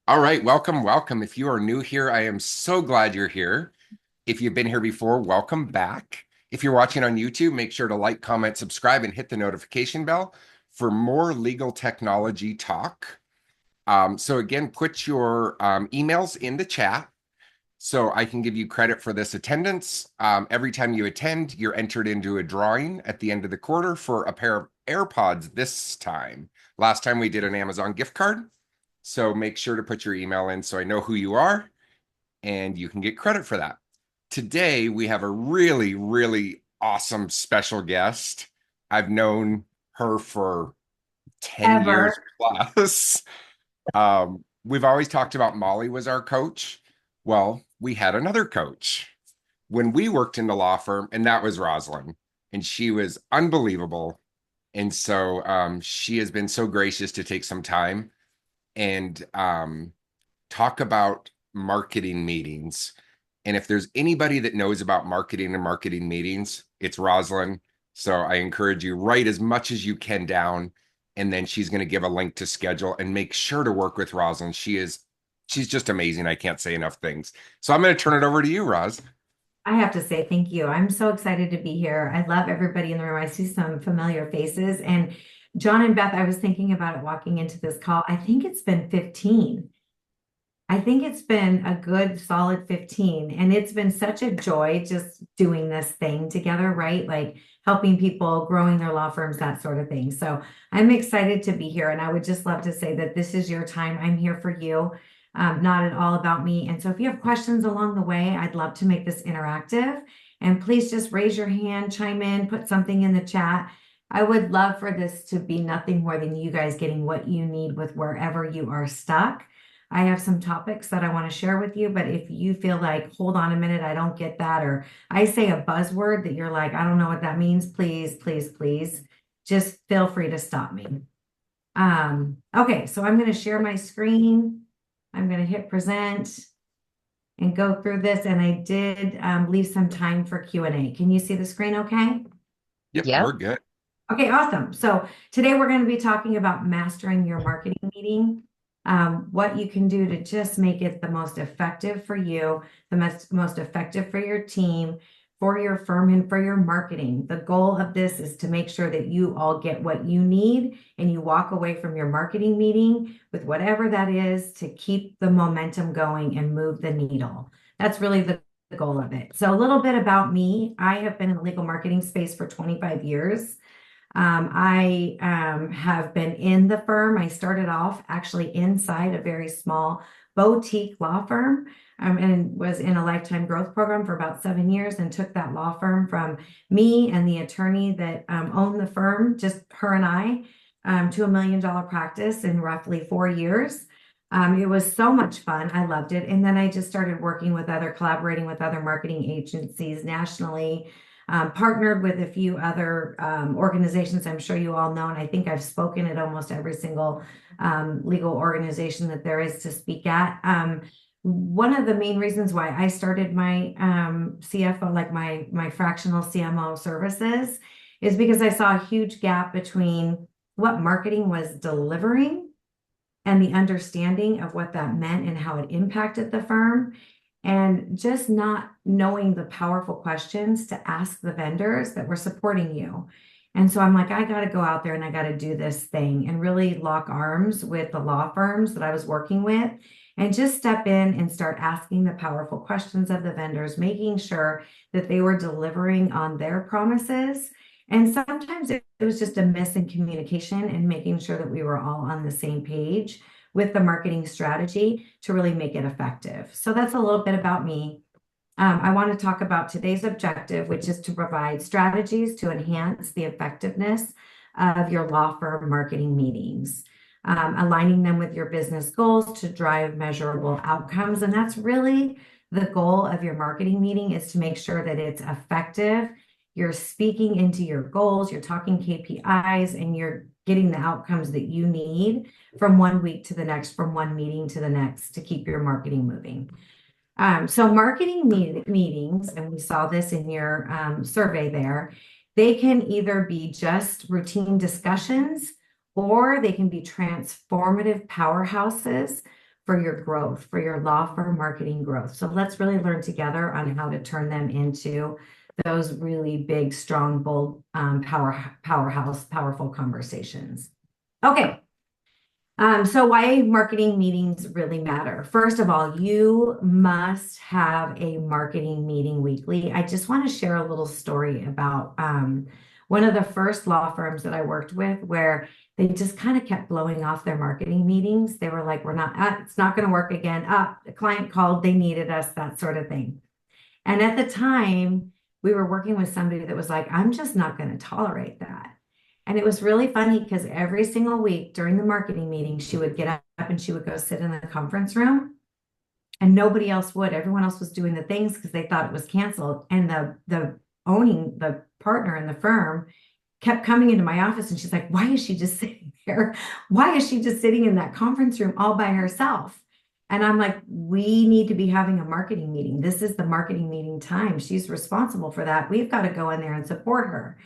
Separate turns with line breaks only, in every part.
All right, welcome, welcome. If you are new here, I am so glad you're here. If you've been here before, welcome back. If you're watching on YouTube, make sure to like, comment, subscribe, and hit the notification bell for more legal technology talk. So again, put your emails in the chat so I can give you credit for this attendance. Every time you attend, you're entered into a drawing at the end of the quarter for a pair of AirPods this time. Last time we did an Amazon gift card. So make sure to put your email in so I know who you are and you can get credit for that. Today, we have a really, really awesome special guest. I've known her for 10 years
Ever.
plus. We've always talked about Molly was our coach. Well, we had another coach when we worked in the law firm, and that was Roslyn, and she was unbelievable. And so she has been so gracious to take some time and talk about marketing meetings. And if there's anybody that knows about marketing and marketing meetings, it's Roslyn. So I encourage you, write as much as you can down. And then she's going to give a link to schedule and make sure to work with Roslyn. She's just amazing. I can't say enough things. So I'm going to turn it over to you, Roz.
I have to say thank you. I'm so excited to be here. I love everybody in the room. I see some familiar faces. And John and Beth, I was thinking about it walking into this call. I think it's been 15. I think it's been a good solid 15. And it's been such a joy just doing this thing together, right? Like helping people, growing their law firms, that sort of thing. So I'm excited to be here. And I would just love to say that this is your time. I'm here for you, not at all about me. And so if you have questions along the way, I'd love to make this interactive. And please just raise your hand, chime in, put something in the chat. I would love for this to be nothing more than you guys getting what you need with wherever you are stuck. I have some topics that I want to share with you, but if you feel like, hold on a minute, I don't get that, or I say a buzzword that you're like, I don't know what that means, please, please, please, just feel free to stop me. Okay, so I'm going to share my screen. I'm going to hit present and go through this, and I did leave some time for Q&A. Can you see the screen okay?
Yep,
Yep.
we're good.
Okay, awesome. So today we're going to be talking about mastering your marketing meeting, what you can do to just make it the most effective for you, the most effective for your team, for your firm, and for your marketing. The goal of this is to make sure that you all get what you need and you walk away from your marketing meeting with whatever that is to keep the momentum going and move the needle. That's really the goal of it. So a little bit about me. I have been in the legal marketing space for 25 years. I have been in the firm. I started off actually inside a very small boutique law firm, and was in a lifetime growth program for about 7 years and took that law firm from me and the attorney that owned the firm, just her and I, to $1 million practice in roughly 4 years. It was so much fun. I loved it. And then I just started collaborating with other marketing agencies nationally, partnered with a few other organizations I'm sure you all know, and I think I've spoken at almost every single legal organization that there is to speak at. One of the main reasons why I started my CFO, like my fractional CMO services, is because I saw a huge gap between what marketing was delivering and the understanding of what that meant and how it impacted the firm, and just not knowing the powerful questions to ask the vendors that were supporting you. And so I'm like, I got to go out there and I got to do this thing and really lock arms with the law firms that I was working with and just step in and start asking the powerful questions of the vendors, making sure that they were delivering on their promises. And sometimes it was just a miss in communication and making sure that we were all on the same page with the marketing strategy to really make it effective. So that's a little bit about me. I want to talk about today's objective, which is to provide strategies to enhance the effectiveness of your law firm marketing meetings, aligning them with your business goals to drive measurable outcomes. And that's really the goal of your marketing meeting, is to make sure that it's effective. You're speaking into your goals, you're talking KPIs, and you're getting the outcomes that you need from one week to the next, from one meeting to the next, to keep your marketing moving. So marketing meetings, and we saw this in your survey there, they can either be just routine discussions or they can be transformative powerhouses for your growth, for your law firm marketing growth. So let's really learn together on how to turn them into those really big, strong, bold, powerful conversations. Okay. So why marketing meetings really matter. First of all, you must have a marketing meeting weekly. I just want to share a little story about one of the first law firms that I worked with where they just kind of kept blowing off their marketing meetings. They were like, we're not, it's not going to work again. The client called, they needed us, that sort of thing. And at the time, we were working with somebody that was like, I'm just not going to tolerate that. And it was really funny because every single week during the marketing meeting, she would get up and she would go sit in the conference room and nobody else would. Everyone else was doing the things because they thought it was canceled. And the partner in the firm kept coming into my office and she's like, why is she just sitting there? Why is she just sitting in that conference room all by herself? And I'm like, we need to be having a marketing meeting. This is the marketing meeting time. She's responsible for that. We've got to go in there and support her.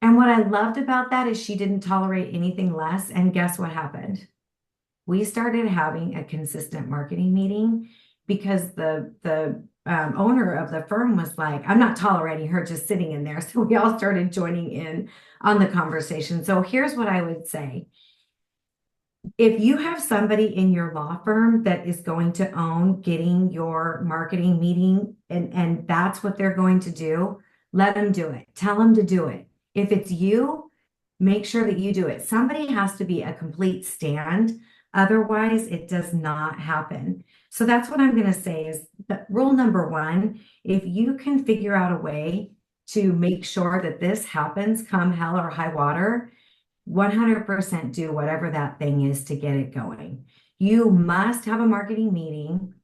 And what I loved about that is she didn't tolerate anything less. And guess what happened? We started having a consistent marketing meeting because the owner of the firm was like, I'm not tolerating her just sitting in there. So we all started joining in on the conversation. So here's what I would say. If you have somebody in your law firm that is going to own getting your marketing meeting and that's what they're going to do, let them do it. Tell them to do it. If it's you, make sure that you do it. Somebody has to be a complete stand. Otherwise, it does not happen. So that's what I'm going to say is that rule number one, if you can figure out a way to make sure that this happens come hell or high water, 100% do whatever that thing is to get it going. You must have a marketing meeting.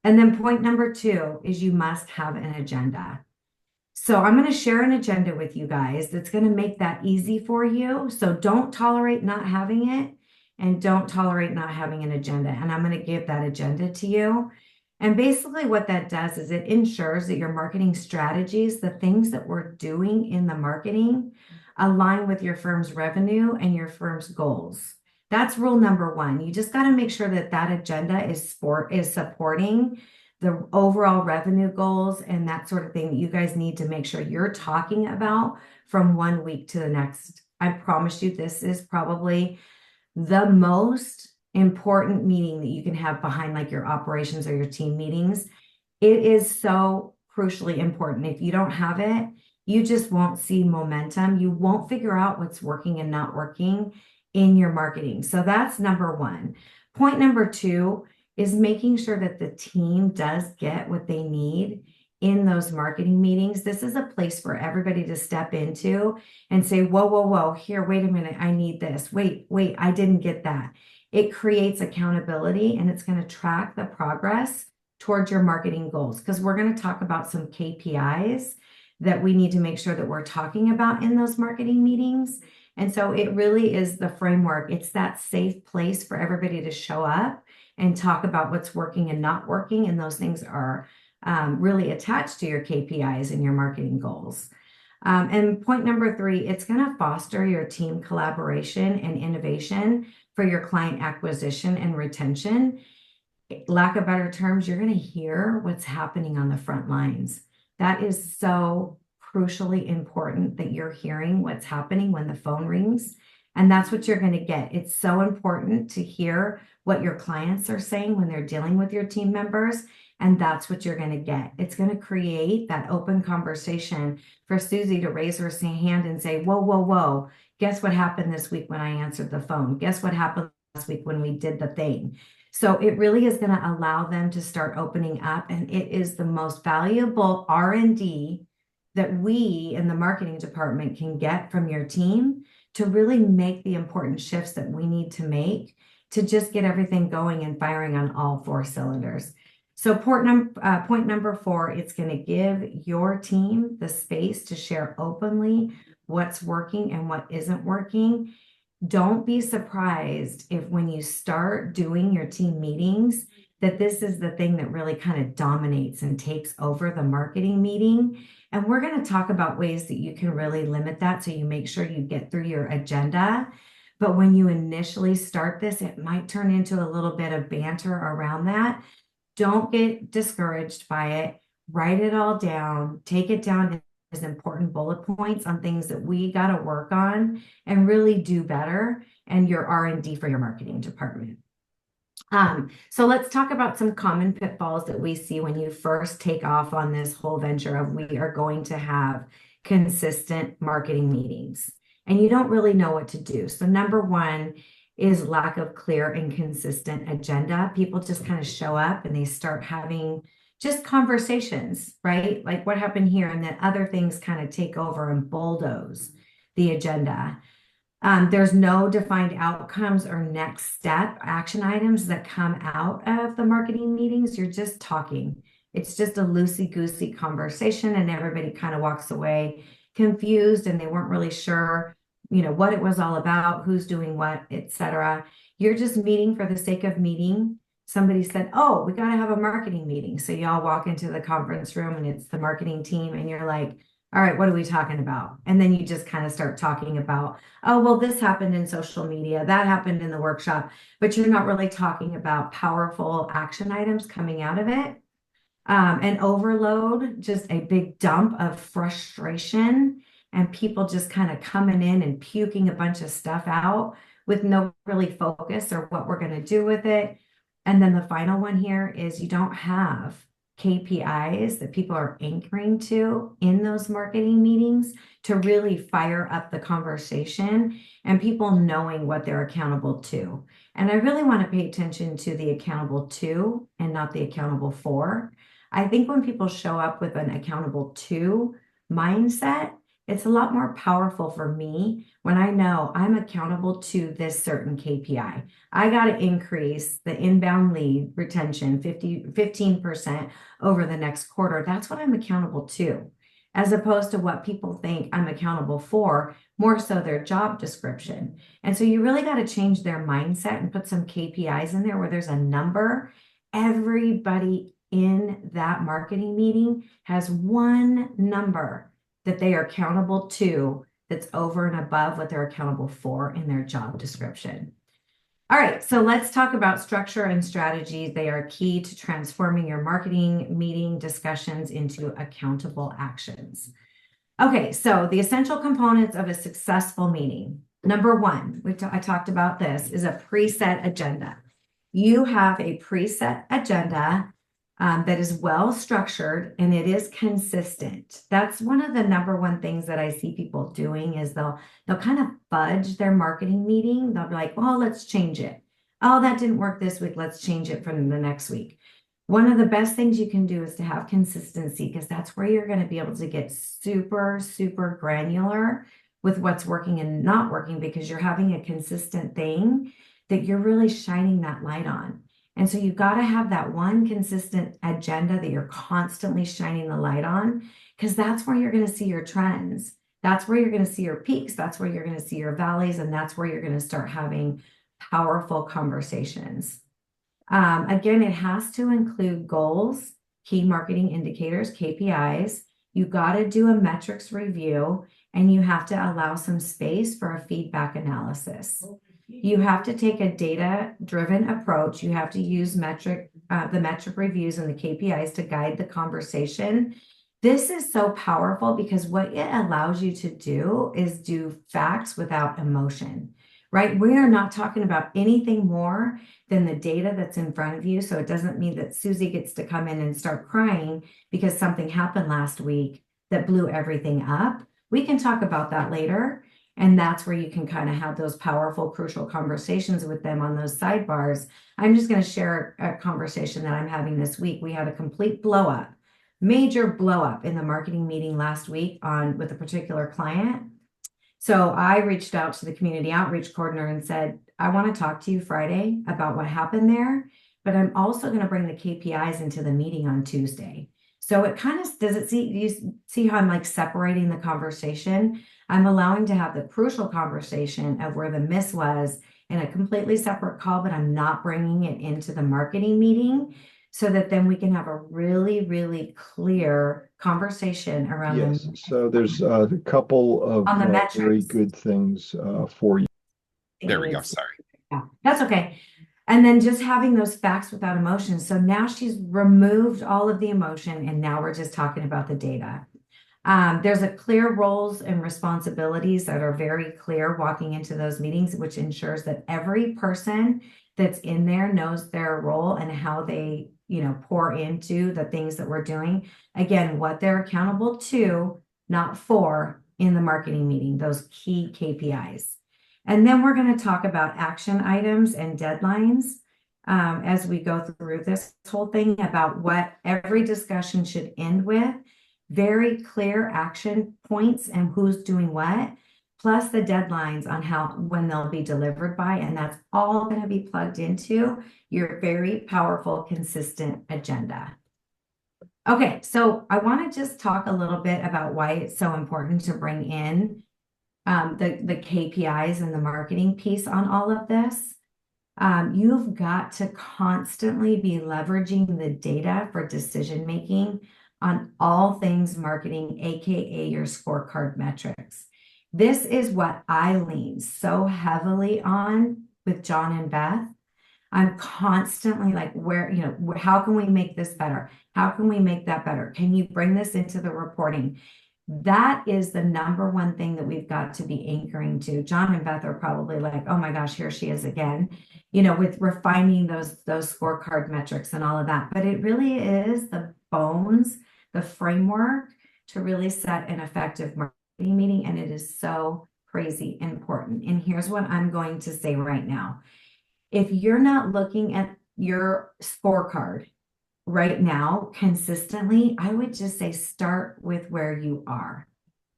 And then point number two is you must have an agenda. So I'm going to share an agenda with you guys that's going to make that easy for you. So don't tolerate not having it and don't tolerate not having an agenda. And I'm going to give that agenda to you. And basically what that does is it ensures that your marketing strategies, the things that we're doing in the marketing, align with your firm's revenue and your firm's goals. That's rule number one. You just got to make sure that that agenda is supporting the overall revenue goals and that sort of thing that you guys need to make sure you're talking about from one week to the next. I promise you, this is probably the most important meeting that you can have behind like your operations or your team meetings. It is so crucially important. If you don't have it, you just won't see momentum. You won't figure out what's working and not working in your marketing. So that's number one. Point number two is making sure that the team does get what they need in those marketing meetings. This is a place for everybody to step into and say, whoa, whoa, whoa, here, wait a minute, I need this. Wait, I didn't get that. It creates accountability and it's going to track the progress towards your marketing goals because we're going to talk about some KPIs that we need to make sure that we're talking about in those marketing meetings. And so it really is the framework. It's that safe place for everybody to show up and talk about what's working and not working. And those things are really attached to your KPIs and your marketing goals. And point number three, it's going to foster your team collaboration and innovation for your client acquisition and retention. Lack of better terms, you're going to hear what's happening on the front lines. That is so crucially important that you're hearing what's happening when the phone rings. And that's what you're going to get. It's so important to hear what your clients are saying when they're dealing with your team members. And that's what you're going to get. It's going to create that open conversation for Susie to raise her hand and say, whoa, whoa, whoa. Guess what happened this week when I answered the phone? Guess what happened last week when we did the thing? So it really is going to allow them to start opening up. And it is the most valuable R&D that we in the marketing department can get from your team to really make the important shifts that we need to make to just get everything going and firing on all four cylinders. So point number four, it's going to give your team the space to share openly what's working and what isn't working. Don't be surprised if when you start doing your team meetings, that this is the thing that really kind of dominates and takes over the marketing meeting. And we're going to talk about ways that you can really limit that so you make sure you get through your agenda. But when you initially start this, it might turn into a little bit of banter around that. Don't get discouraged by it. Write it all down, take it down as important bullet points on things that we got to work on and really do better, and your R&D for your marketing department. So let's talk about some common pitfalls that we see when you first take off on this whole venture of we are going to have consistent marketing meetings and you don't really know what to do. So number one is lack of clear and consistent agenda. People just kind of show up and they start having just conversations, right? Like what happened here, and then other things kind of take over and bulldoze the agenda. There's no defined outcomes or next step action items that come out of the marketing meetings. You're just talking. It's just a loosey-goosey conversation, and everybody kind of walks away confused and they weren't really sure, what it was all about, who's doing what, etc. You're just meeting for the sake of meeting. Somebody said, "Oh, we got to have a marketing meeting." So y'all walk into the conference room and it's the marketing team, and you're like, "All right, what are we talking about?" And then you just kind of start talking about, "Oh, well, this happened in social media, that happened in the workshop," but you're not really talking about powerful action items coming out of it. An overload, just a big dump of frustration, and people just kind of coming in and puking a bunch of stuff out with no really focus or what we're going to do with it. And then the final one here is you don't have KPIs that people are anchoring to in those marketing meetings to really fire up the conversation and people knowing what they're accountable to. And I really want to pay attention to the accountable to and not the accountable for. I think when people show up with an accountable to mindset, it's a lot more powerful for me when I know I'm accountable to this certain KPI. I got to increase the inbound lead retention 15% over the next quarter. That's what I'm accountable to, as opposed to what people think I'm accountable for, more so their job description. And so you really got to change their mindset and put some KPIs in there where there's a number. Everybody in that marketing meeting has one number that they are accountable to that's over and above what they're accountable for in their job description. All right, so let's talk about structure and strategies. They are key to transforming your marketing meeting discussions into accountable actions. Okay, so the essential components of a successful meeting. Number one, I talked about this, is a preset agenda. You have a preset agenda that is well structured and it is consistent. That's one of the number one things that I see people doing is they'll kind of fudge their marketing meeting. They'll be like, "Oh, let's change it. Oh, that didn't work this week. Let's change it from the next week." One of the best things you can do is to have consistency, because that's where you're going to be able to get super, super granular with what's working and not working, because you're having a consistent thing that you're really shining that light on. And so you've got to have that one consistent agenda that you're constantly shining the light on, because that's where you're going to see your trends. That's where you're going to see your peaks. That's where you're going to see your valleys. And that's where you're going to start having powerful conversations. Again, it has to include goals, key marketing indicators, KPIs. You got to do a metrics review, and you have to allow some space for a feedback analysis. You have to take a data-driven approach. You have to use the metric reviews and the KPIs to guide the conversation. This is so powerful because what it allows you to do is do facts without emotion, right? We are not talking about anything more than the data that's in front of you. So it doesn't mean that Susie gets to come in and start crying because something happened last week that blew everything up. We can talk about that later. And that's where you can kind of have those powerful, crucial conversations with them on those sidebars. I'm just going to share a conversation that I'm having this week. We had a complete blow up, major blow up in the marketing meeting last week with a particular client. So I reached out to the community outreach coordinator and said, "I want to talk to you Friday about what happened there, but I'm also going to bring the KPIs into the meeting on Tuesday." So it kind of, you see how I'm like separating the conversation? I'm allowing to have the crucial conversation of where the miss was in a completely separate call, but I'm not bringing it into the marketing meeting, so that then we can have a really, really clear conversation around
Yes, so there's a couple
on the
of very
metrics.
good things for you.
There we go. Sorry.
Yeah, that's okay. And then just having those facts without emotion. So now she's removed all of the emotion, and now we're just talking about the data. There's a clear roles and responsibilities that are very clear walking into those meetings, which ensures that every person that's in there knows their role and how they, pour into the things that we're doing. Again, what they're accountable to, not for, in the marketing meeting, those key KPIs. And then we're going to talk about action items and deadlines as we go through this whole thing about what every discussion should end with. Very clear action points and who's doing what, plus the deadlines on when they'll be delivered by, and that's all going to be plugged into your very powerful, consistent agenda. Okay, so I want to just talk a little bit about why it's so important to bring in the KPIs and the marketing piece on all of this. You've got to constantly be leveraging the data for decision making on all things marketing, aka your scorecard metrics. This is what I lean so heavily on with John and Beth. I'm constantly like, how can we make this better? How can we make that better? Can you bring this into the reporting? That is the number one thing that we've got to be anchoring to. John and Beth are probably like, oh my gosh, here she is again, with refining those scorecard metrics and all of that. But it really is the bones, the framework to really set an effective marketing meeting. And it is so crazy important. And here's what I'm going to say right now. If you're not looking at your scorecard right now consistently, I would just say start with where you are.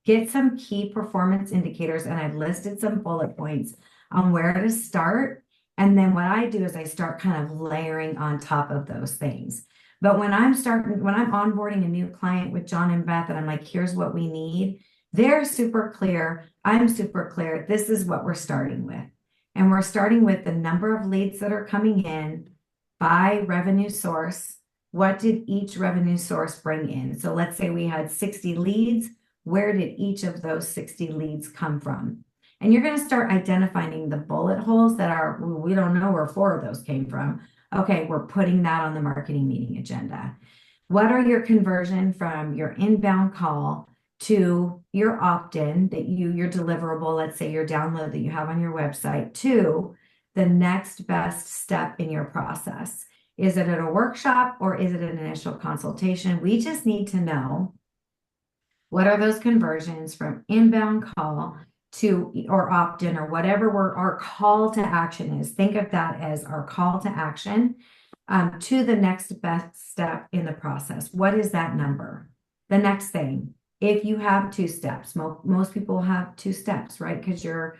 Get some key performance indicators, and I've listed some bullet points on where to start. And then what I do is I start kind of layering on top of those things. But when I'm onboarding a new client with John and Beth, and I'm like, here's what we need, they're super clear. I'm super clear. This is what we're starting with. And we're starting with the number of leads that are coming in by revenue source. What did each revenue source bring in? So let's say we had 60 leads. Where did each of those 60 leads come from? And you're going to start identifying the bullet holes that we don't know where 4 of those came from. Okay, we're putting that on the marketing meeting agenda. What are your conversion from your inbound call to your opt-in, your deliverable, let's say your download that you have on your website, to the next best step in your process? Is it at a workshop or is it an initial consultation? We just need to know what are those conversions from inbound call to or opt-in or whatever our call to action is. Think of that as our call to action to the next best step in the process. What is that number? The next thing, if you have 2 steps, most people have 2 steps, right? Because you're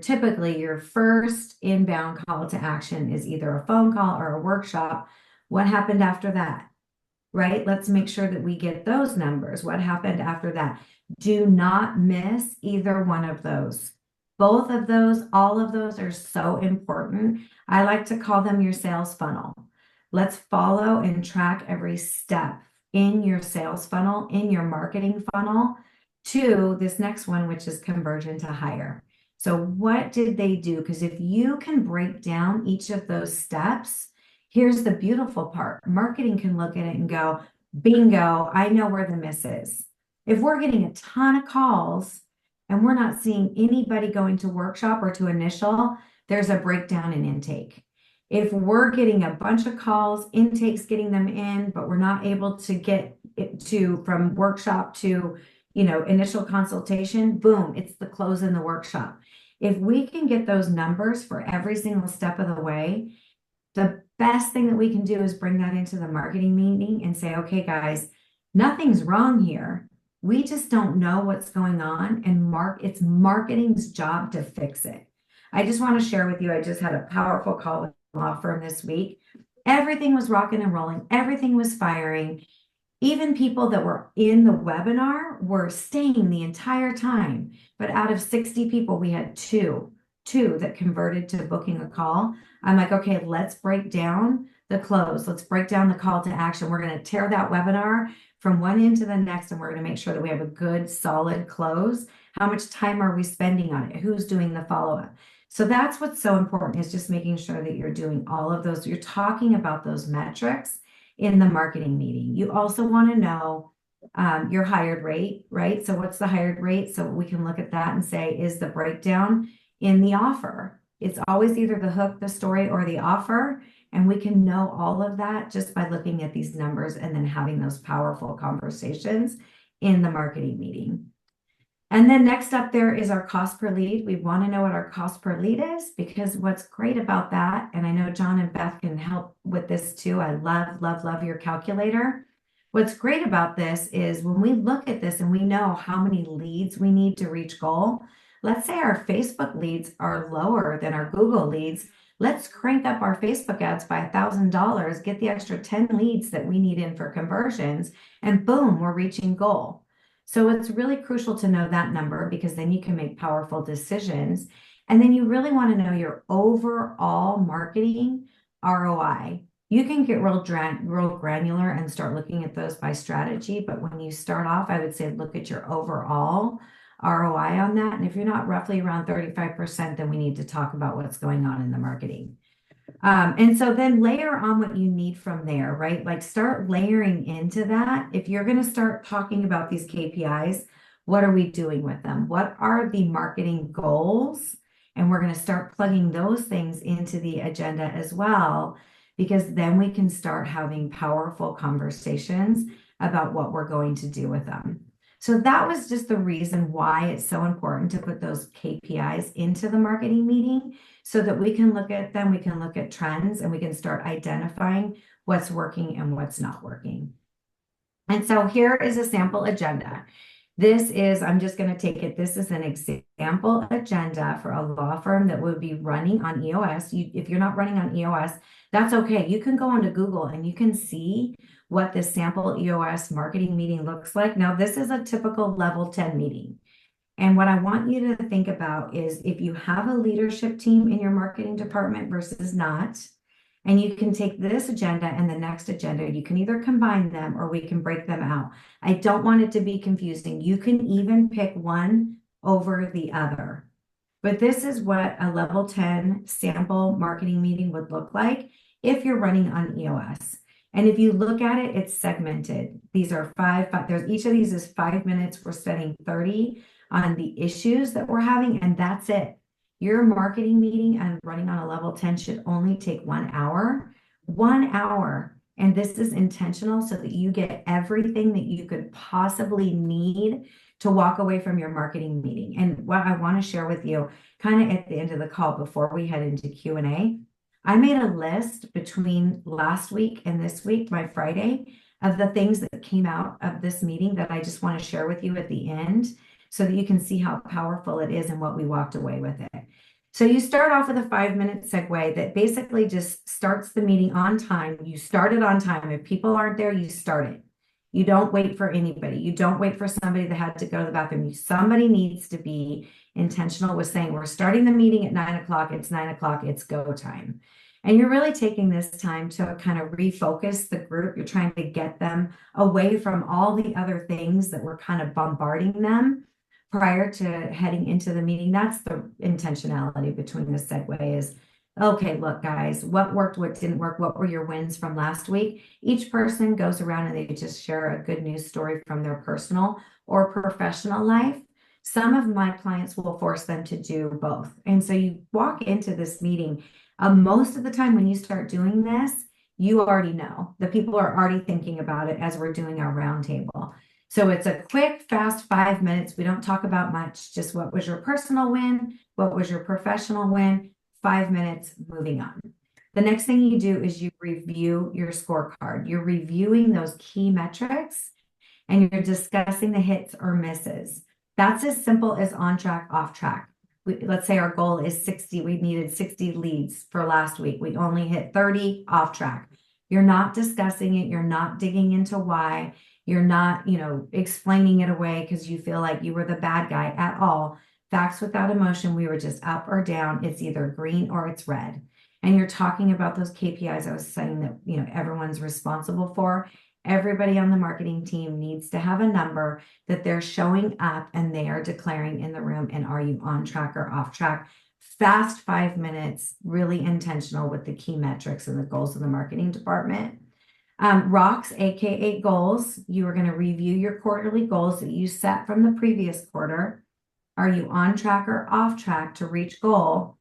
typically your first inbound call to action is either a phone call or a workshop. What happened after that? Right? Let's make sure that we get those numbers. What happened after that? Do not miss either one of those. Both of those, all of those are so important. I like to call them your sales funnel. Let's follow and track every step in your sales funnel, in your marketing funnel, to this next one, which is conversion to hire. So what did they do? Because if you can break down each of those steps, here's the beautiful part. Marketing can look at it and go, bingo, I know where the miss is. If we're getting a ton of calls and we're not seeing anybody going to workshop or to initial, there's a breakdown in intake. If we're getting a bunch of calls, intake's getting them in, but we're not able to get it from workshop to, initial consultation, boom, it's the close in the workshop. If we can get those numbers for every single step of the way, the best thing that we can do is bring that into the marketing meeting and say, okay, guys, nothing's wrong here. We just don't know what's going on, and it's marketing's job to fix it. I just want to share with you, I just had a powerful call with a law firm this week. Everything was rocking and rolling. Everything was firing. Even people that were in the webinar were staying the entire time. But out of 60 people, we had two that converted to booking a call. I'm like, okay, let's break down the close. Let's break down the call to action. We're going to tear that webinar from one end to the next, and we're going to make sure that we have a good, solid close. How much time are we spending on it? Who's doing the follow-up? So that's what's so important, is just making sure that you're doing all of those. You're talking about those metrics in the marketing meeting. You also want to know your hired rate, right? So what's the hired rate? So we can look at that and say, is the breakdown in the offer? It's always either the hook, the story, or the offer. And we can know all of that just by looking at these numbers and then having those powerful conversations in the marketing meeting. And then next up there is our cost per lead. We want to know what our cost per lead is, because what's great about that, and I know John and Beth can help with this too. I love, love, love your calculator. What's great about this is when we look at this and we know how many leads we need to reach goal. Let's say our Facebook leads are lower than our Google leads. Let's crank up our Facebook ads by $1,000, get the extra 10 leads that we need in for conversions, and boom, we're reaching goal. So it's really crucial to know that number, because then you can make powerful decisions. And then you really want to know your overall marketing ROI. You can get real granular and start looking at those by strategy. But when you start off, I would say look at your overall ROI on that. And if you're not roughly around 35%, then we need to talk about what's going on in the marketing. And so then layer on what you need from there, right? Like start layering into that. If you're going to start talking about these KPIs, what are we doing with them? What are the marketing goals? And we're going to start plugging those things into the agenda as well, because then we can start having powerful conversations about what we're going to do with them. So that was just the reason why it's so important to put those KPIs into the marketing meeting, so that we can look at them, we can look at trends, and we can start identifying what's working and what's not working. And so here is a sample agenda. This is, I'm just going to take it, this is an example agenda for a law firm that would be running on EOS. If you're not running on EOS, that's okay. You can go onto Google and you can see what this sample EOS marketing meeting looks like. Now, this is a typical level 10 meeting. And what I want you to think about is, if you have a leadership team in your marketing department versus not, and you can take this agenda and the next agenda, you can either combine them or we can break them out. I don't want it to be confusing. You can even pick one over the other. But this is what a level 10 sample marketing meeting would look like if you're running on EOS. And if you look at it, it's segmented. These are there's each of these is 5 minutes. We're spending 30 on the issues that we're having, and that's it. Your marketing meeting and running on a level 10 should only take 1 hour. 1 hour. And this is intentional so that you get everything that you could possibly need to walk away from your marketing meeting. And what I want to share with you kind of at the end of the call before we head into Q&A, I made a list between last week and this week, my Friday, of the things that came out of this meeting that I just want to share with you at the end, so that you can see how powerful it is and what we walked away with it. So you start off with a 5-minute segue that basically just starts the meeting on time. You start it on time. If people aren't there, you start it. You don't wait for anybody. You don't wait for somebody that had to go to the bathroom. Somebody needs to be intentional with saying, we're starting the meeting at 9 o'clock. It's 9 o'clock. It's go time. And you're really taking this time to kind of refocus the group. You're trying to get them away from all the other things that were kind of bombarding them prior to heading into the meeting. That's the intentionality between the segue is, okay, look, guys, what worked, what didn't work, what were your wins from last week? Each person goes around and they just share a good news story from their personal or professional life. Some of my clients will force them to do both. And so you walk into this meeting, most of the time when you start doing this, you already know. The people are already thinking about it as we're doing our roundtable. So it's a quick, fast 5 minutes. We don't talk about much, just what was your personal win? What was your professional win? 5 minutes, moving on. The next thing you do is you review your scorecard. You're reviewing those key metrics and you're discussing the hits or misses. That's as simple as on track, off track. Let's say our goal is 60. We needed 60 leads for last week. We only hit 30, off track. You're not discussing it. You're not digging into why. You're not, explaining it away because you feel like you were the bad guy at all. Facts without emotion. We were just up or down. It's either green or it's red. And you're talking about those KPIs I was saying that, everyone's responsible for. Everybody on the marketing team needs to have a number that they're showing up and they are declaring in the room. And are you on track or off track fast 5 minutes, really intentional with the key metrics and the goals of the marketing department. Rocks, aka goals. You are going to review your quarterly goals that you set from the previous quarter. Are you on track or off track to reach goal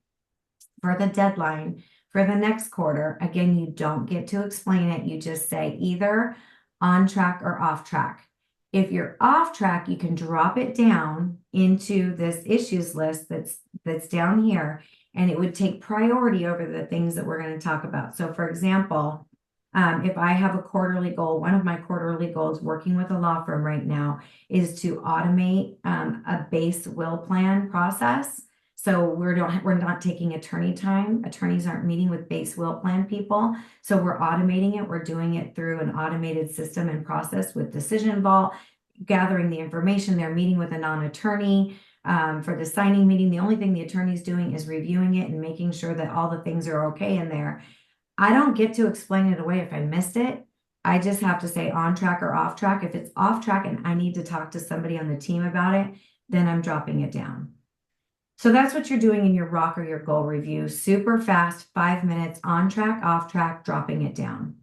for the deadline for the next quarter? Again, you don't get to explain it. You just say either on track or off track. If you're off track, you can drop it down into this issues list that's down here, and it would take priority over the things that we're going to talk about. So for example, if I have a quarterly goal, one of my quarterly goals working with a law firm right now is to automate a base will plan process. So we're not taking attorney time. Attorneys aren't meeting with base will plan people. So we're automating it. We're doing it through an automated system and process with Decision Vault, gathering the information. They're meeting with a non-attorney for the signing meeting. The only thing the attorney's doing is reviewing it and making sure that all the things are okay in there. I don't get to explain it away if I missed it. I just have to say on track or off track. If it's off track and I need to talk to somebody on the team about it, then I'm dropping it down. So that's what you're doing in your rock or your goal review. Super fast, 5 minutes, on track, off track, dropping it down.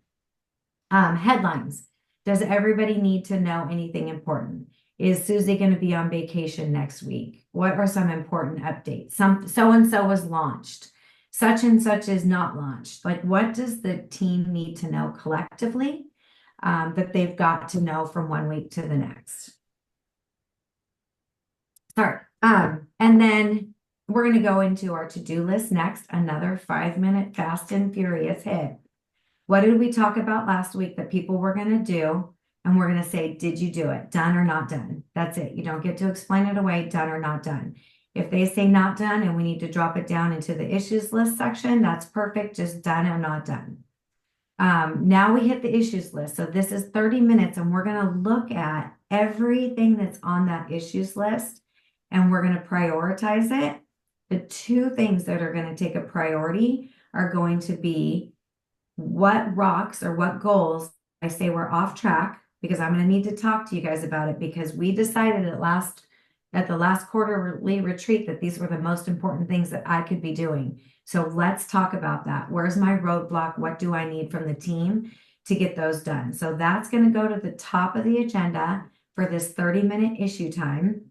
Headlines. Does everybody need to know anything important? Is Susie going to be on vacation next week? What are some important updates? So-and-so was launched. Such and such is not launched. Like, what does the team need to know collectively that they've got to know from one week to the next? Sorry. And then we're going to go into our to-do list next, another 5-minute fast and furious hit. What did we talk about last week that people were going to do? And we're going to say, did you do it? Done or not done? That's it. You don't get to explain it away, done or not done. If they say not done and we need to drop it down into the issues list section, that's perfect. Just done or not done. Now we hit the issues list. So this is 30 minutes and we're going to look at everything that's on that issues list and we're going to prioritize it. The two things that are going to take a priority are going to be what rocks or what goals I say we're off track, because I'm going to need to talk to you guys about it, because we decided at the last quarterly retreat that these were the most important things that I could be doing. So let's talk about that. Where's my roadblock? What do I need from the team to get those done? So that's going to go to the top of the agenda for this 30-minute issue time.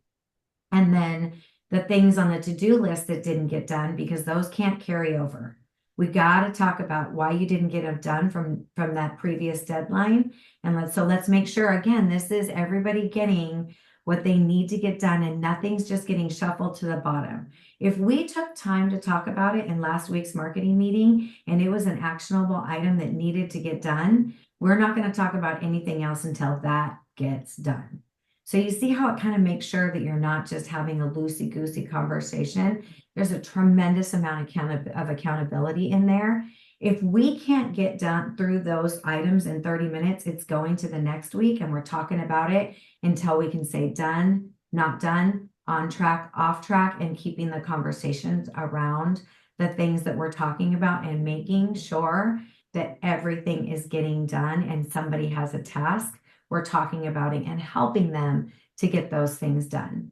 And then the things on the to-do list that didn't get done, because those can't carry over. We got to talk about why you didn't get them done from that previous deadline. And let's make sure, again, this is everybody getting what they need to get done and nothing's just getting shuffled to the bottom. If we took time to talk about it in last week's marketing meeting and it was an actionable item that needed to get done, we're not going to talk about anything else until that gets done. So you see how it kind of makes sure that you're not just having a loosey-goosey conversation. There's a tremendous amount of accountability in there. If we can't get done through those items in 30 minutes, it's going to the next week and we're talking about it until we can say done, not done, on track, off track, and keeping the conversations around the things that we're talking about and making sure that everything is getting done and somebody has a task. We're talking about it and helping them to get those things done.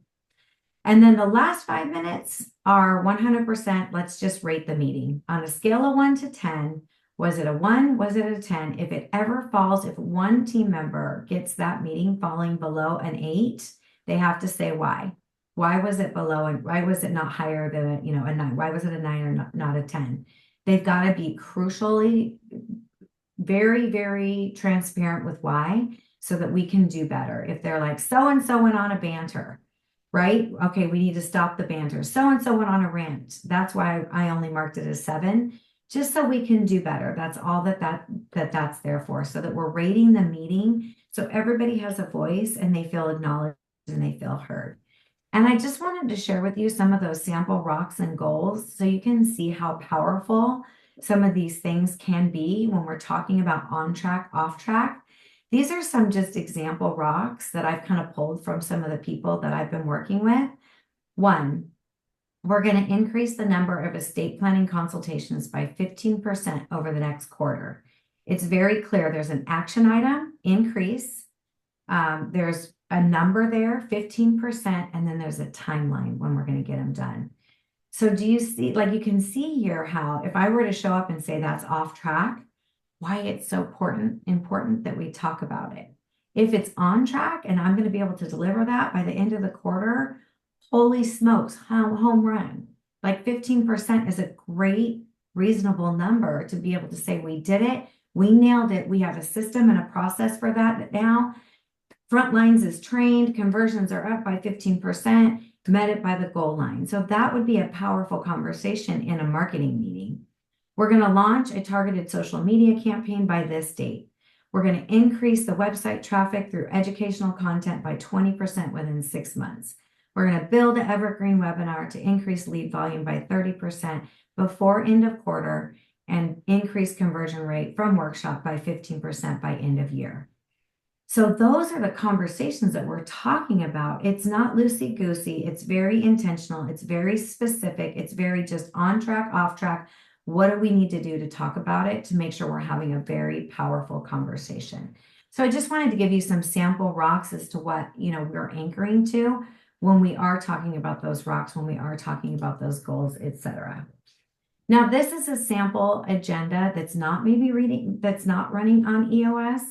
And then the last 5 minutes are 100%. Let's just rate the meeting on a scale of 1 to 10. Was it a 1? Was it a 10? If it ever falls, if one team member gets that meeting falling below an 8, they have to say why. Why was it below and why was it not higher than a 9? Why was it a 9 or not a 10? They've got to be crucially very, very transparent with why, so that we can do better. If they're like, so-and-so went on a banter, right? Okay, we need to stop the banter. So-and-so went on a rant. That's why I only marked it as 7, just so we can do better. That's all that's there for, so that we're rating the meeting so everybody has a voice and they feel acknowledged and they feel heard. And I just wanted to share with you some of those sample rocks and goals so you can see how powerful some of these things can be when we're talking about on track, off track. These are some just example rocks that I've kind of pulled from some of the people that I've been working with. 1, we're going to increase the number of estate planning consultations by 15% over the next quarter. It's very clear. There's an action item, increase. There's a number there, 15%, and then there's a timeline when we're going to get them done. So do you see, like you can see here how if I were to show up and say that's off track, why it's so important that we talk about it. If it's on track and I'm going to be able to deliver that by the end of the quarter, holy smokes, home run. Like 15% is a great, reasonable number to be able to say we did it, we nailed it, we have a system and a process for that now. Front lines is trained, conversions are up by 15%, met it by the goal line. So that would be a powerful conversation in a marketing meeting. We're going to launch a targeted social media campaign by this date. We're going to increase the website traffic through educational content by 20% within 6 months. We're going to build an evergreen webinar to increase lead volume by 30% before end of quarter and increase conversion rate from workshop by 15% by end of year. So those are the conversations that we're talking about. It's not loosey-goosey. It's very intentional. It's very specific. It's very just on track, off track. What do we need to do to talk about it to make sure we're having a very powerful conversation? So I just wanted to give you some sample rocks as to what, we're anchoring to when we are talking about those rocks, when we are talking about those goals, etc. Now, this is a sample agenda that's not running on EOS.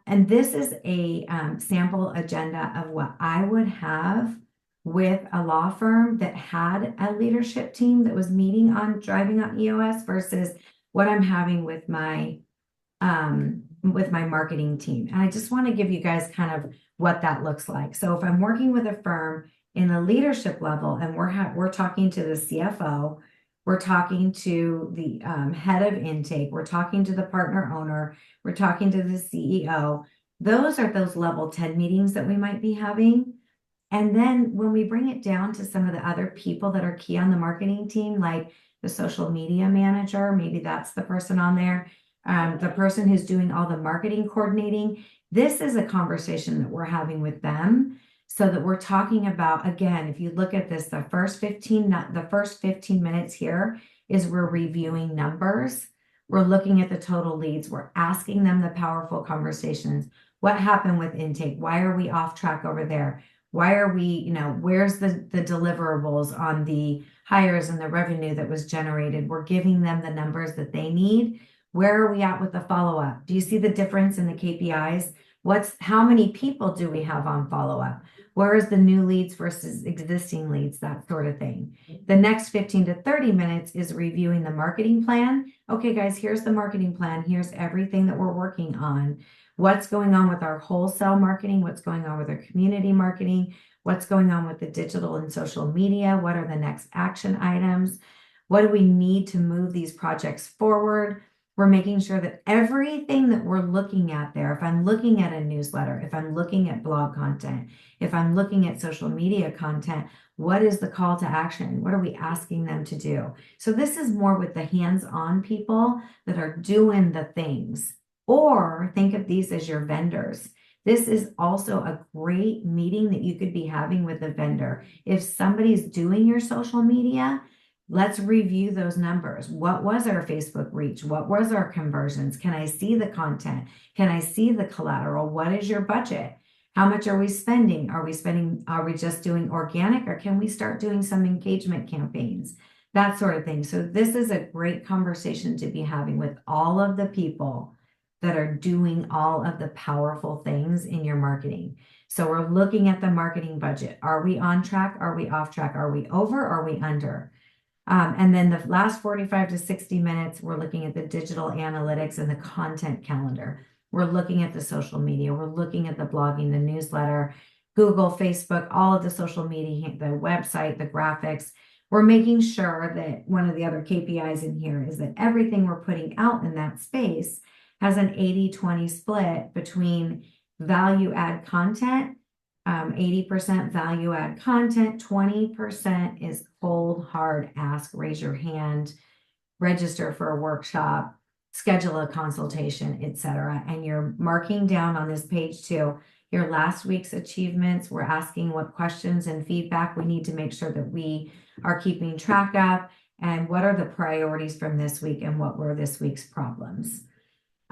And this is a sample agenda of what I would have with a law firm that had a leadership team that was meeting on driving on EOS versus what I'm having with my marketing team. And I just want to give you guys kind of what that looks like. So if I'm working with a firm in the leadership level and we're talking to the CFO, we're talking to the head of intake, we're talking to the partner owner, we're talking to the CEO. Those are those level 10 meetings that we might be having. And then when we bring it down to some of the other people that are key on the marketing team, like the social media manager, maybe that's the person on there, the person who's doing all the marketing coordinating, this is a conversation that we're having with them. So that we're talking about, again, if you look at this, the first 15 minutes here is we're reviewing numbers. We're looking at the total leads. We're asking them the powerful conversations. What happened with intake? Why are we off track over there? Why are we, where's the deliverables on the hires and the revenue that was generated? We're giving them the numbers that they need. Where are we at with the follow-up? Do you see the difference in the KPIs? How many people do we have on follow-up? Where is the new leads versus existing leads, that sort of thing. The next 15 to 30 minutes is reviewing the marketing plan. Okay, guys, here's the marketing plan. Here's everything that we're working on. What's going on with our wholesale marketing? What's going on with our community marketing? What's going on with the digital and social media? What are the next action items? What do we need to move these projects forward? We're making sure that everything that we're looking at there, if I'm looking at a newsletter, if I'm looking at blog content, if I'm looking at social media content, what is the call to action? What are we asking them to do? So this is more with the hands-on people that are doing the things. Or think of these as your vendors. This is also a great meeting that you could be having with a vendor. If somebody's doing your social media, let's review those numbers. What was our Facebook reach? What was our conversions? Can I see the content? Can I see the collateral? What is your budget? How much are we spending? Are we just doing organic, or can we start doing some engagement campaigns? That sort of thing. So this is a great conversation to be having with all of the people that are doing all of the powerful things in your marketing. So we're looking at the marketing budget. Are we on track? Are we off track? Are we over? Are we under? And then the last 45 to 60 minutes, we're looking at the digital analytics and the content calendar. We're looking at the social media. We're looking at the blogging, the newsletter, Google, Facebook, all of the social media, the website, the graphics. We're making sure that one of the other KPIs in here is that everything we're putting out in that space has an 80-20 split between value add content, 80% value add content, 20% is cold, hard ask, raise your hand, register for a workshop, schedule a consultation, etc. And you're marking down on this page too, your last week's achievements. We're asking what questions and feedback we need to make sure that we are keeping track of, and what are the priorities from this week and what were this week's problems.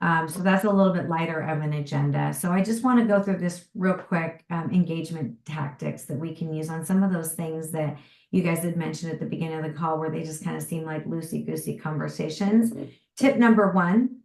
So that's a little bit lighter of an agenda. So I just want to go through this real quick, engagement tactics that we can use on some of those things that you guys had mentioned at the beginning of the call where they just kind of seem like loosey-goosey conversations. Tip number one,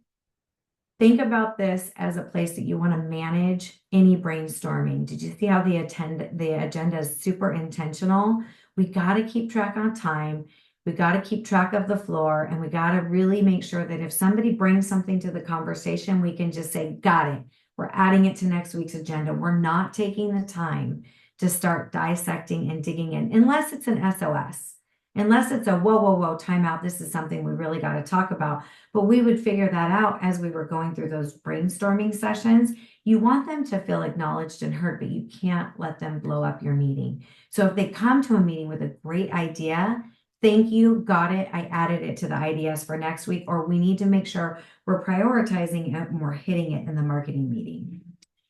think about this as a place that you want to manage any brainstorming. Did you see how the agenda is super intentional? We got to keep track on time. We got to keep track of the floor, and we got to really make sure that if somebody brings something to the conversation, we can just say, got it. We're adding it to next week's agenda. We're not taking the time to start dissecting and digging in, unless it's an SOS, unless it's a whoa, whoa, whoa, time out. This is something we really got to talk about. But we would figure that out as we were going through those brainstorming sessions. You want them to feel acknowledged and heard, but you can't let them blow up your meeting. So if they come to a meeting with a great idea, thank you, got it, I added it to the ideas for next week, or we need to make sure we're prioritizing it and we're hitting it in the marketing meeting.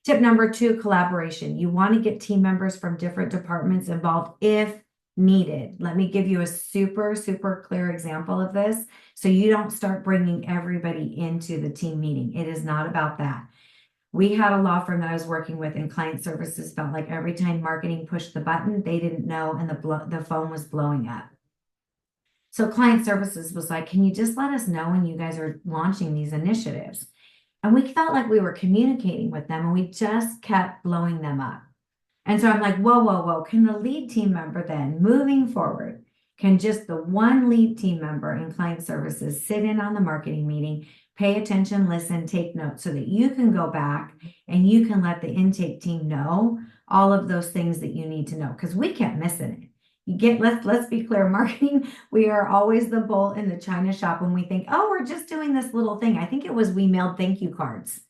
Tip number two, collaboration. You want to get team members from different departments involved if needed. Let me give you a super, super clear example of this so you don't start bringing everybody into the team meeting. It is not about that. We had a law firm that I was working with, and client services felt like every time marketing pushed the button, they didn't know, and the phone was blowing up. So client services was like, can you just let us know when you guys are launching these initiatives? And we felt like we were communicating with them, and we just kept blowing them up. And so I'm like, whoa, whoa, whoa. Can the lead team member then, moving forward, can just the one lead team member in client services sit in on the marketing meeting, pay attention, listen, take notes, so that you can go back and you can let the intake team know all of those things that you need to know, because we kept missing it. Let's be clear, marketing, we are always the bull in the china shop when we think, oh, we're just doing this little thing. I think it was we mailed thank you cards.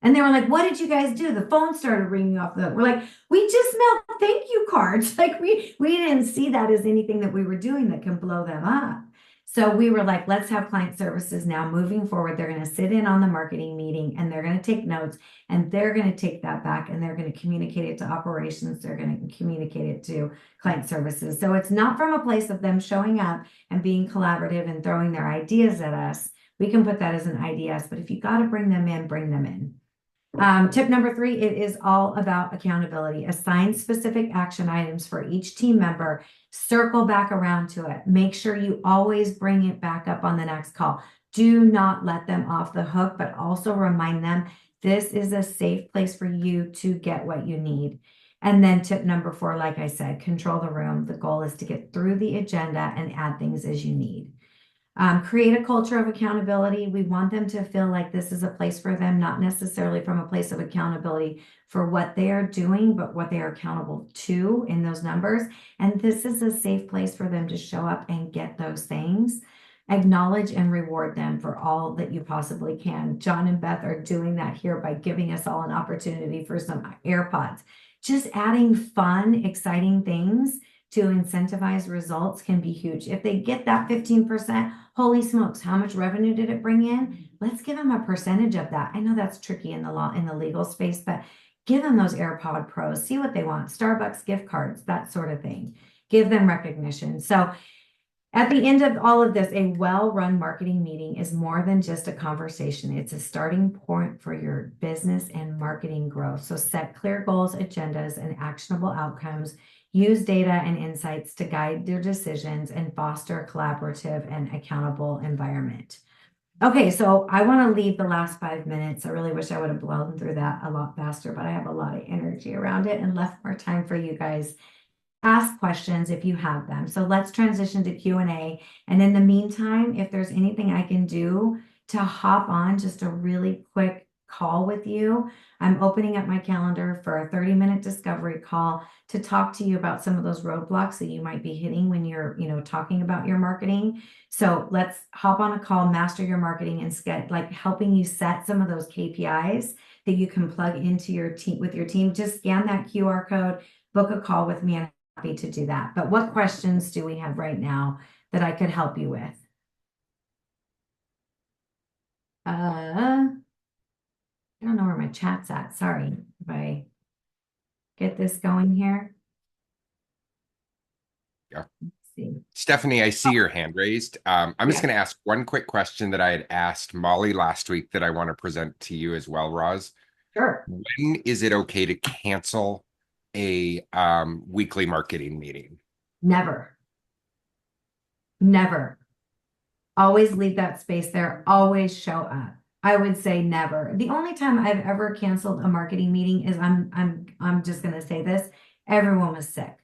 And they were like, what did you guys do? The phone started ringing off the hook. We're like, we just mailed thank you cards. Like we didn't see that as anything that we were doing that can blow them up. So we were like, let's have client services now moving forward. They're going to sit in on the marketing meeting and they're going to take notes, and they're going to take that back and they're going to communicate it to operations. They're going to communicate it to client services. So it's not from a place of them showing up and being collaborative and throwing their ideas at us. We can put that as an IDS, but if you got to bring them in, bring them in. Tip number three, it is all about accountability. Assign specific action items for each team member. Circle back around to it. Make sure you always bring it back up on the next call. Do not let them off the hook, but also remind them this is a safe place for you to get what you need. And then tip number four, like I said, control the room. The goal is to get through the agenda and add things as you need. Create a culture of accountability. We want them to feel like this is a place for them, not necessarily from a place of accountability for what they are doing, but what they are accountable to in those numbers. And this is a safe place for them to show up and get those things. Acknowledge and reward them for all that you possibly can. John and Beth are doing that here by giving us all an opportunity for some AirPods. Just adding fun, exciting things to incentivize results can be huge. If they get that 15%, holy smokes, how much revenue did it bring in? Let's give them a percentage of that. I know that's tricky in the law, in the legal space, but give them those AirPod Pros, see what they want, Starbucks gift cards, that sort of thing. Give them recognition. So at the end of all of this, a well-run marketing meeting is more than just a conversation. It's a starting point for your business and marketing growth. So set clear goals, agendas, and actionable outcomes. Use data and insights to guide your decisions and foster a collaborative and accountable environment. Okay, so I want to leave the last 5 minutes. I really wish I would have blown through that a lot faster, but I have a lot of energy around it and left more time for you guys. Ask questions if you have them. So let's transition to Q&A. And in the meantime, if there's anything I can do to hop on just a really quick call with you, I'm opening up my calendar for a 30-minute discovery call to talk to you about some of those roadblocks that you might be hitting when you're, talking about your marketing. So let's hop on a call, master your marketing, and like helping you set some of those KPIs that you can plug into your team with your team. Just scan that QR code, book a call with me, and happy to do that. But what questions do we have right now that I could help you with? I don't know where my chat's at. Sorry if I get this going here.
Yeah.
see.
Stephanie, I see your hand raised. I'm just
Yeah,
going to ask one quick question that I had asked Molly last week that I want to present to you as well, Roz.
Sure.
When is it okay to cancel a weekly marketing meeting?
Never, never. Always leave that space there. Always show up. I would say never. The only time I've ever canceled a marketing meeting is I'm just gonna say this. Everyone was sick.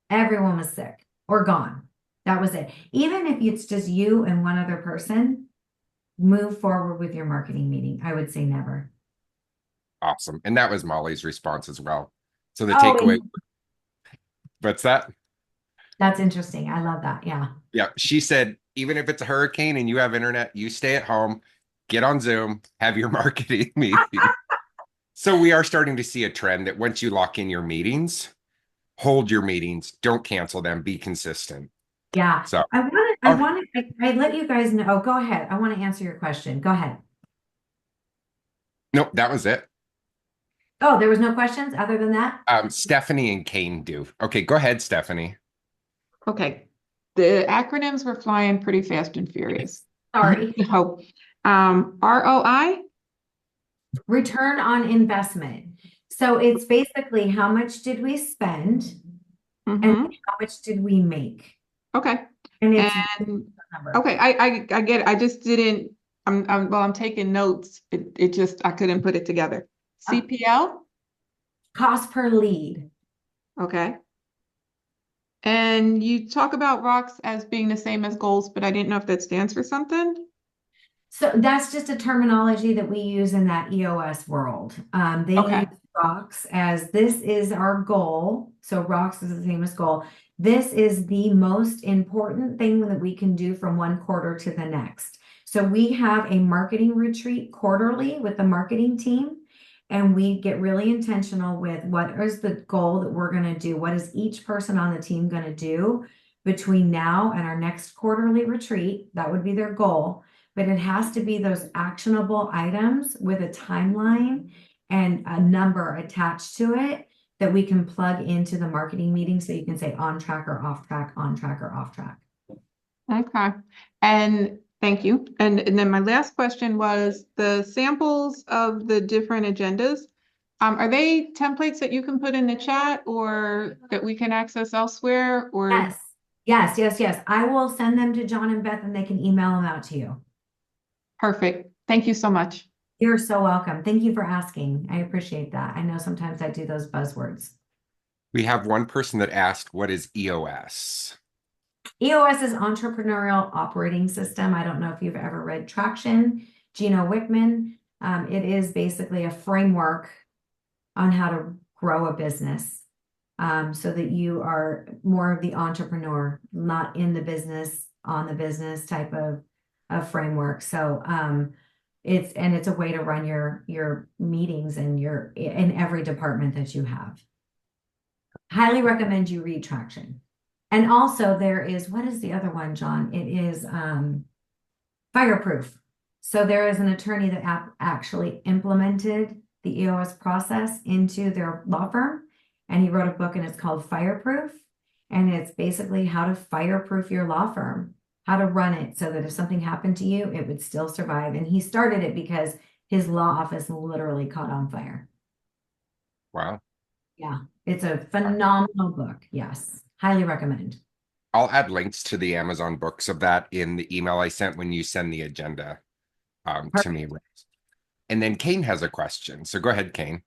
Everyone was sick or gone. That was it. Even if it's just you and one other person, move forward with your marketing meeting. I would say never.
Awesome. And that was Molly's response as well. So the
Oh,
takeaway, what's that?
that's interesting. I love that. Yeah.
Yeah, she said, even if it's a hurricane and you have internet, you stay at home, get on Zoom, have your marketing meeting. So we are starting to see a trend that once you lock in your meetings, hold your meetings, don't cancel them, be consistent.
Yeah.
So,
I
oh,
want I let you guys know. Oh, go ahead. I want to answer your question. Go ahead.
no, that was it.
Oh, there was no questions other than that?
Stephanie and Kane do. Okay, go ahead, Stephanie.
okay. The acronyms were flying pretty fast and furious.
Sorry.
So, ROI?
Return on investment. So it's basically how much did we spend and
Mm-hmm.
how much did we make?
Okay.
And it's a
And
number.
okay, I get it. I just didn't, I'm taking notes. It just, I couldn't put it together. CPL?
Cost per lead.
Okay. And you talk about rocks as being the same as goals, but I didn't know if that stands for something.
So that's just a terminology that we use in that EOS world. They use
Okay.
rocks as this is our goal. So rocks is the same as goal. This is the most important thing that we can do from one quarter to the next. So we have a marketing retreat quarterly with the marketing team, and we get really intentional with what is the goal that we're going to do? What is each person on the team going to do between now and our next quarterly retreat? That would be their goal, but it has to be those actionable items with a timeline and a number attached to it that we can plug into the marketing meeting so you can say on track or off track, on track or off track.
Okay. And thank you. And then my last question was the samples of the different agendas. Are they templates that you can put in the chat or that we can access elsewhere or
Yes, yes, yes, yes. I will send them to John and Beth and they can email them out to you.
perfect? Thank you so much.
You're so welcome. Thank you for asking. I appreciate that. I know sometimes I do those buzzwords.
We have one person that asked, what is EOS?
EOS is Entrepreneurial Operating System. I don't know if you've ever read Traction, Gino Wickman. It is basically a framework on how to grow a business so that you are more of the entrepreneur, not in the business, on the business type of framework. So it's a way to run your meetings and your in every department that you have. Highly recommend you read Traction. And also there is, what is the other one, John? It is Fireproof. So there is an attorney that actually implemented the EOS process into their law firm, and he wrote a book and it's called Fireproof. And it's basically how to fireproof your law firm, how to run it so that if something happened to you, it would still survive. And he started it because his law office literally caught on fire.
Wow.
Yeah, it's a phenomenal book. Yes, highly recommend.
I'll add links to the Amazon books of that in the email I sent when you send the agenda to me. And then Kane has a question. So go ahead, Kane.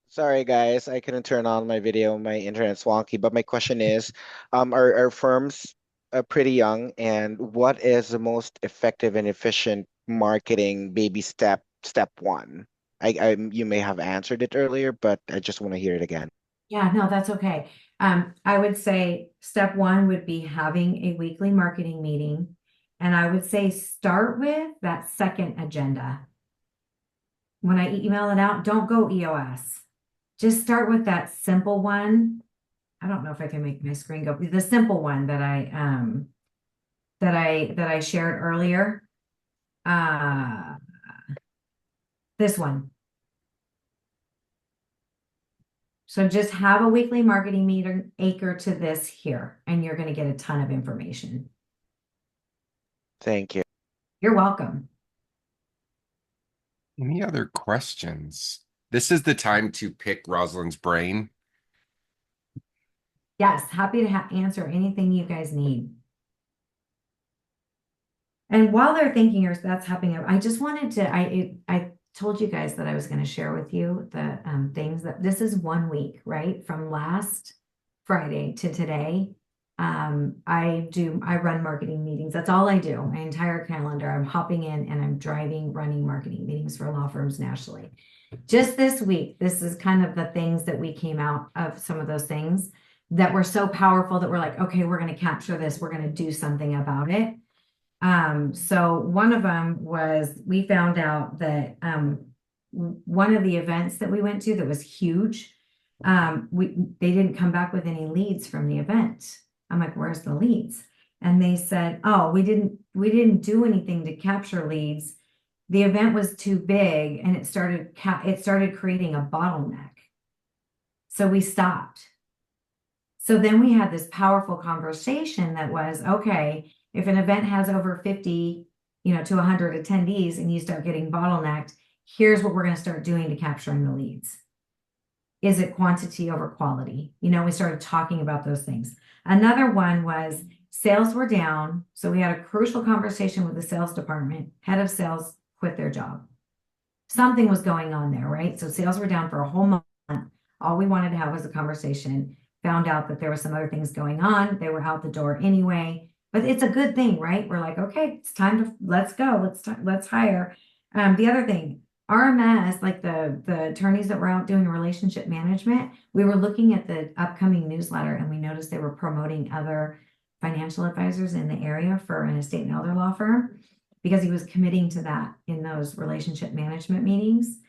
Sorry, guys, I couldn't turn on my video. My internet's wonky. But my question is, are firms pretty young, and what is the most effective and efficient marketing baby step one? You may have answered it earlier, but I just want to hear it again.
Yeah, no, that's okay. I would say step one would be having a weekly marketing meeting. And I would say start with that second agenda. When I email it out, don't go EOS. Just start with that simple one. I don't know if I can make my screen go. The simple one that I shared earlier. This one. So just have a weekly marketing meeting, anchor to this here, and you're going to get a ton of information.
Thank you.
You're welcome.
Any other questions? This is the time to pick Roslyn's brain.
Yes, happy to answer anything you guys need. And while they're thinking or that's happening, I just wanted to, I told you guys that I was going to share with you the things that this is 1 week, right? From last Friday to today. I run marketing meetings. That's all I do. My entire calendar. I'm hopping in and I'm running marketing meetings for law firms nationally. Just this week, this is kind of the things that we came out of, some of those things that were so powerful that we're like, okay, we're going to capture this. We're going to do something about it. So one of them was, we found out that one of the events that we went to that was huge, they didn't come back with any leads from the event. I'm like, where's the leads? And they said, oh, we didn't do anything to capture leads. The event was too big and it started creating a bottleneck. So we stopped. So then we had this powerful conversation that was, okay, if an event has over 50, to 100 attendees and you start getting bottlenecked, here's what we're going to start doing to capturing the leads. Is it quantity over quality? We started talking about those things. Another one was sales were down. So we had a crucial conversation with the sales department. Head of sales quit their job. Something was going on there, right? So sales were down for a whole month. All we wanted to have was a conversation. Found out that there were some other things going on. They were out the door anyway, but it's a good thing, right? We're like, okay, it's time to, let's go. Let's hire. The other thing, RMS, like the attorneys that were out doing relationship management, we were looking at the upcoming newsletter and we noticed they were promoting other financial advisors in the area for an estate and elder law firm because he was committing to that in those relationship management meetings.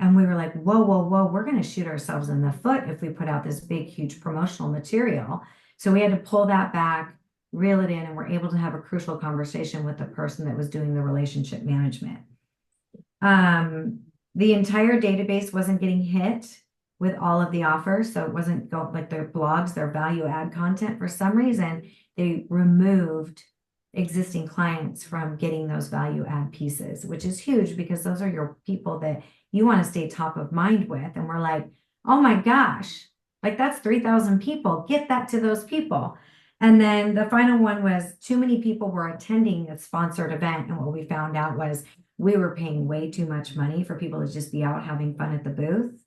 And we were like, whoa, whoa, whoa, we're going to shoot ourselves in the foot if we put out this big, huge promotional material. So we had to pull that back, reel it in, and we're able to have a crucial conversation with the person that was doing the relationship management. The entire database wasn't getting hit with all of the offers. So it wasn't like their blogs, their value add content. For some reason, they removed existing clients from getting those value add pieces, which is huge because those are your people that you want to stay top of mind with. And we're like, oh my gosh, like that's 3,000 people. Get that to those people. And then the final one was too many people were attending a sponsored event. And what we found out was we were paying way too much money for people to just be out having fun at the booth.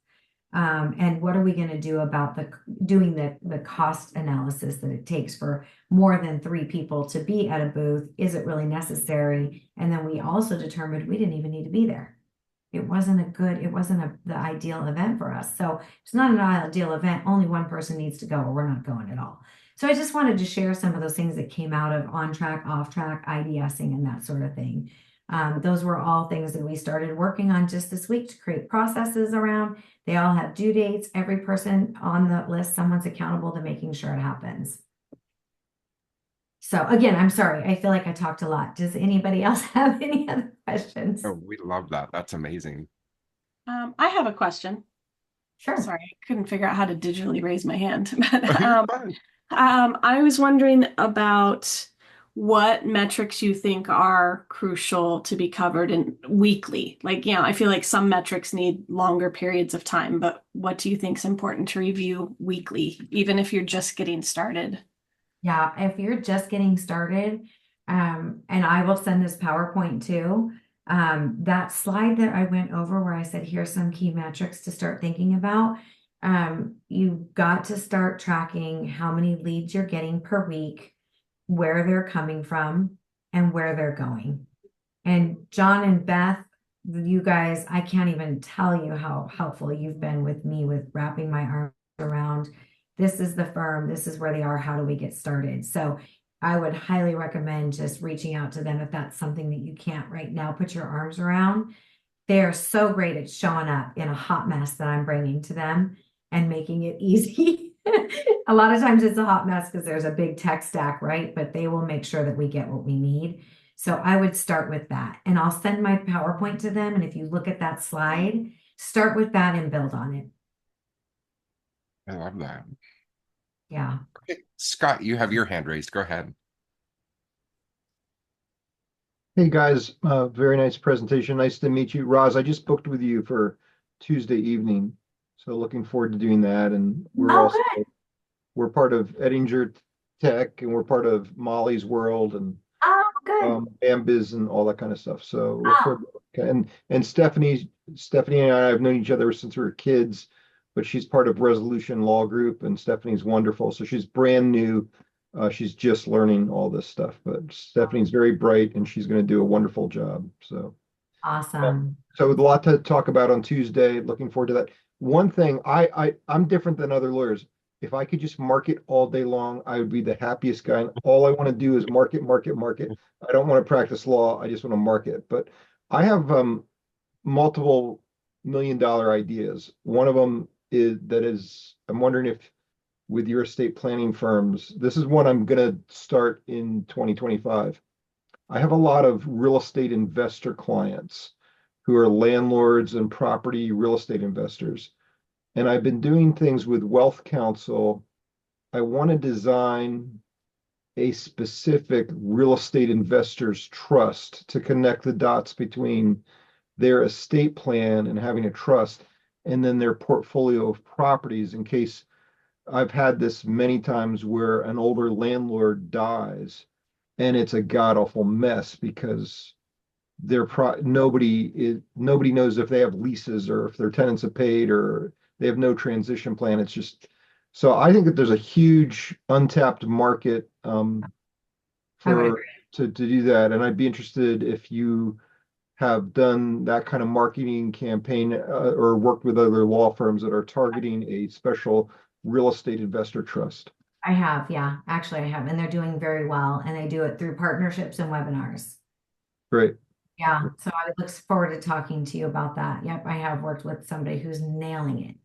And what are we going to do about doing the cost analysis that it takes for more than 3 people to be at a booth? Is it really necessary? And then we also determined we didn't even need to be there. It wasn't the ideal event for us. So it's not an ideal event. Only one person needs to go or we're not going at all. So I just wanted to share some of those things that came out of on track, off track, IDSing and that sort of thing. Those were all things that we started working on just this week to create processes around. They all have due dates. Every person on the list, someone's accountable to making sure it happens. So again, I'm sorry. I feel like I talked a lot. Does anybody else have any other questions?
Oh, we love that. That's amazing.
I have a question.
Sure.
Sorry, I couldn't figure out how to digitally raise my hand.
You're
But
fine.
I was wondering about what metrics you think are crucial to be covered in weekly. Like, I feel like some metrics need longer periods of time, but what do you think is important to review weekly, even if you're just getting started?
Yeah, if you're just getting started, and I will send this PowerPoint too. That slide that I went over where I said, here's some key metrics to start thinking about. You've got to start tracking how many leads you're getting per week, where they're coming from, and where they're going. And John and Beth, you guys, I can't even tell you how helpful you've been with me with wrapping my arms around. This is the firm, this is where they are, how do we get started? So I would highly recommend just reaching out to them if that's something that you can't right now put your arms around. They are so great at showing up in a hot mess that I'm bringing to them and making it easy. A lot of times it's a hot mess because there's a big tech stack, right? But they will make sure that we get what we need. So I would start with that. And I'll send my PowerPoint to them. And if you look at that slide, start with that and build on it.
I love that.
Yeah.
Okay, Scott, you have your hand raised. Go ahead.
Hey guys, very nice presentation. Nice to meet you. Roz, I just booked with you for Tuesday evening. So looking forward to doing that. And
Oh, good.
we're part of Ettinger Tech and we're part of Molly's World and
Oh, good.
Ambiz and all that kind of stuff. So look
Oh,
forward and Stephanie and I have known each other since we were kids, but she's part of Resolution Law Group and Stephanie's wonderful. So she's brand new. She's just learning all this stuff, but Stephanie's very bright and she's going to do a wonderful job. So
awesome.
so a lot to talk about on Tuesday. Looking forward to that. One thing, I'm different than other lawyers. If I could just market all day long, I would be the happiest guy. And all I want to do is market, market, market. I don't want to practice law. I just want to market. But I have multiple $1 million ideas. One of them is I'm wondering if with your estate planning firms, this is one I'm going to start in 2025. I have a lot of real estate investor clients who are landlords and property real estate investors. And I've been doing things with Wealth Counsel. I want to design a specific real estate investors trust to connect the dots between their estate plan and having a trust and then their portfolio of properties in case I've had this many times where an older landlord dies and it's a god awful mess because nobody knows if they have leases or if their tenants have paid or they have no transition plan. It's just so I think that there's a huge untapped market
I would
for
agree.
to do that, and I'd be interested if you have done that kind of marketing campaign or worked with other law firms that are targeting a special real estate investor trust.
I have, yeah. Actually, I have, and they're doing very well, and they do it through partnerships and webinars.
Great.
Yeah, so I look forward to talking to you about that. Yep, I have worked with somebody who's nailing it.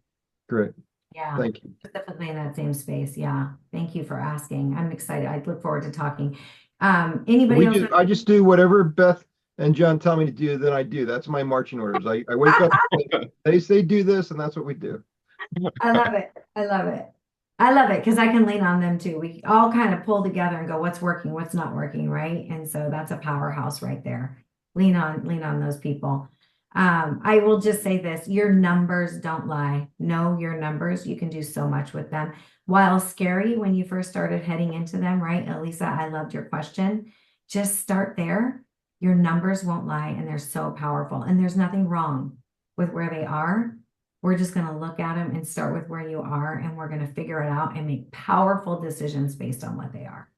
Great.
Yeah,
Thank you.
specifically in that same space. Yeah, thank you for asking. I'm excited. I look forward to talking. Anybody else?
I just do whatever Beth and John tell me to do, then I do. That's my marching orders. I wake up, they say do this, and that's what we do.
I love it. I love it. I love it because I can lean on them too. We all kind of pull together and go, what's working, what's not working, right? And so that's a powerhouse right there. Lean on those people. I will just say this, your numbers don't lie. Know your numbers. You can do so much with them. While scary when you first started heading into them, right? Elisa, I loved your question. Just start there. Your numbers won't lie and they're so powerful. And there's nothing wrong with where they are. We're just going to look at them and start with where you are, and we're going to figure it out and make powerful decisions based on what they are.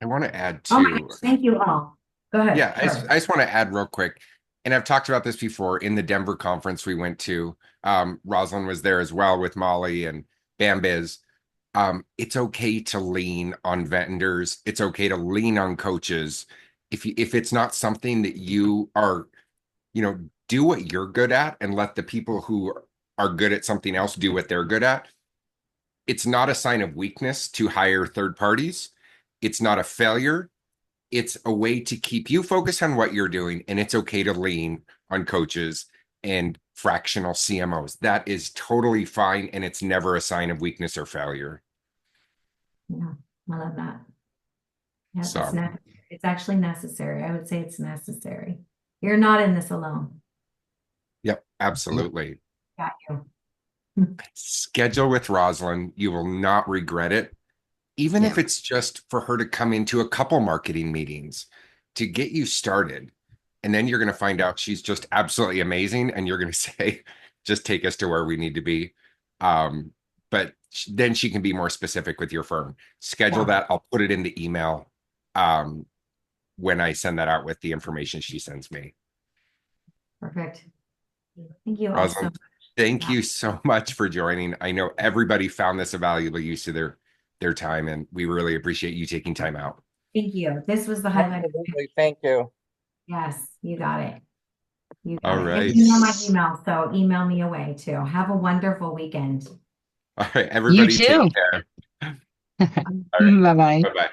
I want to add
Oh my
too.
gosh, thank you all. Go ahead.
Yeah,
Sorry.
I just want to add real quick, and I've talked about this before in the Denver conference we went to. Roslyn was there as well with Molly and Bambiz. It's okay to lean on vendors. It's okay to lean on coaches. If it's not something that you are, do what you're good at and let the people who are good at something else do what they're good at. It's not a sign of weakness to hire third parties. It's not a failure. It's a way to keep you focused on what you're doing, and it's okay to lean on coaches and fractional CMOs. That is totally fine, and it's never a sign of weakness or failure.
Yeah, I love that. Yeah,
So,
it's actually necessary. I would say it's necessary. You're not in this alone.
yep, absolutely.
Got you.
Schedule with Roslyn. You will not regret it. Even if
Yeah.
it's just for her to come into a couple marketing meetings to get you started. And then you're going to find out she's just absolutely amazing. And you're going to say, just take us to where we need to be. But then she can be more specific with your firm. Schedule that. I'll put it in the email when I send that out with the information she sends me.
Perfect. Thank you all so
Roslyn,
much.
thank you so much for joining. I know everybody found this a valuable use of their time, and we really appreciate you taking time out.
Thank you. This was the highlight.
Absolutely. Thank you.
Yes, you got it. You got
All
it.
right.
And you know my email, so email me away too. Have a wonderful weekend.
All right, everybody
You too.
take care. All right.
Bye bye.
Bye-bye.